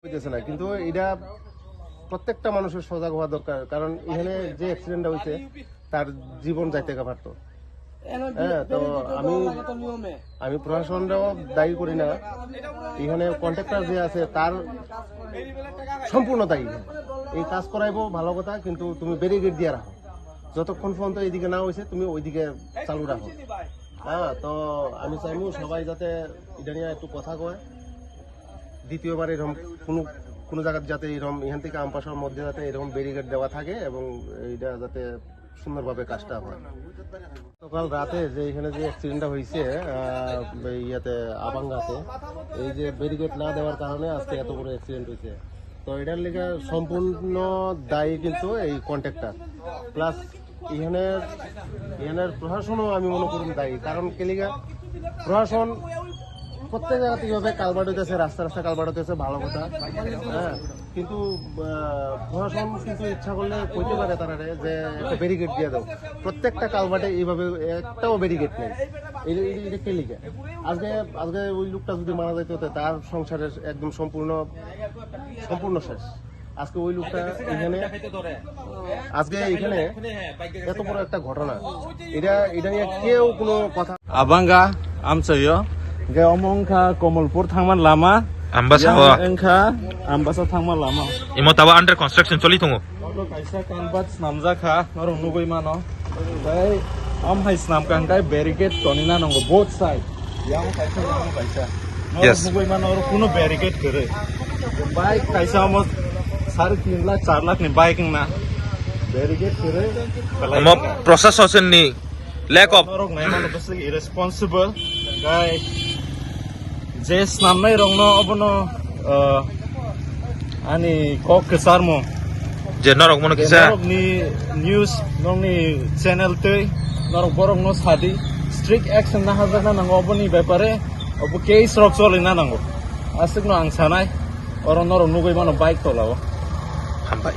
হইতেছে না, কিন্তু এটা প্রত্যেকটা মানুষের সজাগ হওয়া দরকার। কারণ এখানে যে অ্যাক্সিডেন্টটা হয়েছে তার জীবন যাইতে পারতো। হ্যাঁ, তো আমি প্রশাসনরাও দায়ী করি না, এখানে কন্ট্রাক্টর যে আছে তার সম্পূর্ণ দায়ী। এই কাজ করাইবো ভালো কথা, কিন্তু তুমি ব্যারিকেড দিয়ে রাখো, যতক্ষণ পর্যন্ত এইদিকে না হয়েছে তুমি ওইদিকে চালু রাখো। হ্যাঁ, তো আমি চাইবো সবাই যাতে এটা নিয়ে একটু কথা কয়, দ্বিতীয়বার এরকম কোনো জায়গায় যাতে এরকম এখান থেকে আমপাশার মধ্যে যাতে এরকম ব্যারিকেড দেওয়া থাকে এবং এইটা যাতে সুন্দরভাবে কাজটা হয়। গতকাল রাতে যে এখানে যে অ্যাক্সিডেন্টটা হয়েছে ইয়াতে আবাঙ্গাতে, এই যে ব্যারিকেড না দেওয়ার কারণে আজকে এত বড় অ্যাক্সিডেন্ট হয়েছে। তো এটার লেগে সম্পূর্ণ দায়ী কিন্তু এই কন্ট্রাক্টর, প্লাস এখানের প্রশাসনও আমি মনে করি দায়ী। কারণ কেলিগা প্রশাসন প্রত্যেক জায়গা থেকে ভাবে কালভার্ট হইতেছে, রাস্তা রাস্তা কালভার্ট হইতেছে, ভালো কথা। হ্যাঁ, কিন্তু প্রশাসন কিন্তু ইচ্ছা করলে কইতে পারে তারা যে একটা ব্যারিকেড দিয়ে দাও। প্রত্যেকটা কালভার্টে এইভাবে একটাও ব্যারিকেড নেই। এটা কে লিখে আজকে ওই লোকটা যদি মারা যাইতে হতো তার সংসারের একদম সম্পূর্ণ শেষ। আজকে ওই লোকটা এখানে এত বড় একটা ঘটনা, এটা নিয়ে কেউ কোনো কথা Abangga amsayo ge omongkha Komolpur thangman lama Ambasa engkha ambasa thangman lama imo tawa under construction choli tongo oro kaisa kanbat namjakha oro nugoi mano bai hai snam kangkai barricade tonina nongo both side yang kaisa Yes. nugoi mano oro kuno barricade kore bai kaisa amo 3.5 lakh 4 lakh ni bike na barricade kore imo process ni lack of Norok nai mano basi irresponsible gai je snamnai rongno obono ani kok kesarmo je norok mono kisa norok ni news nongni channel tei norok borok no sadi strict action na hajakna nango oboni byapare obo case rok cholina nango asik no ang sanai oro norok nugoi mano bike tolao hambai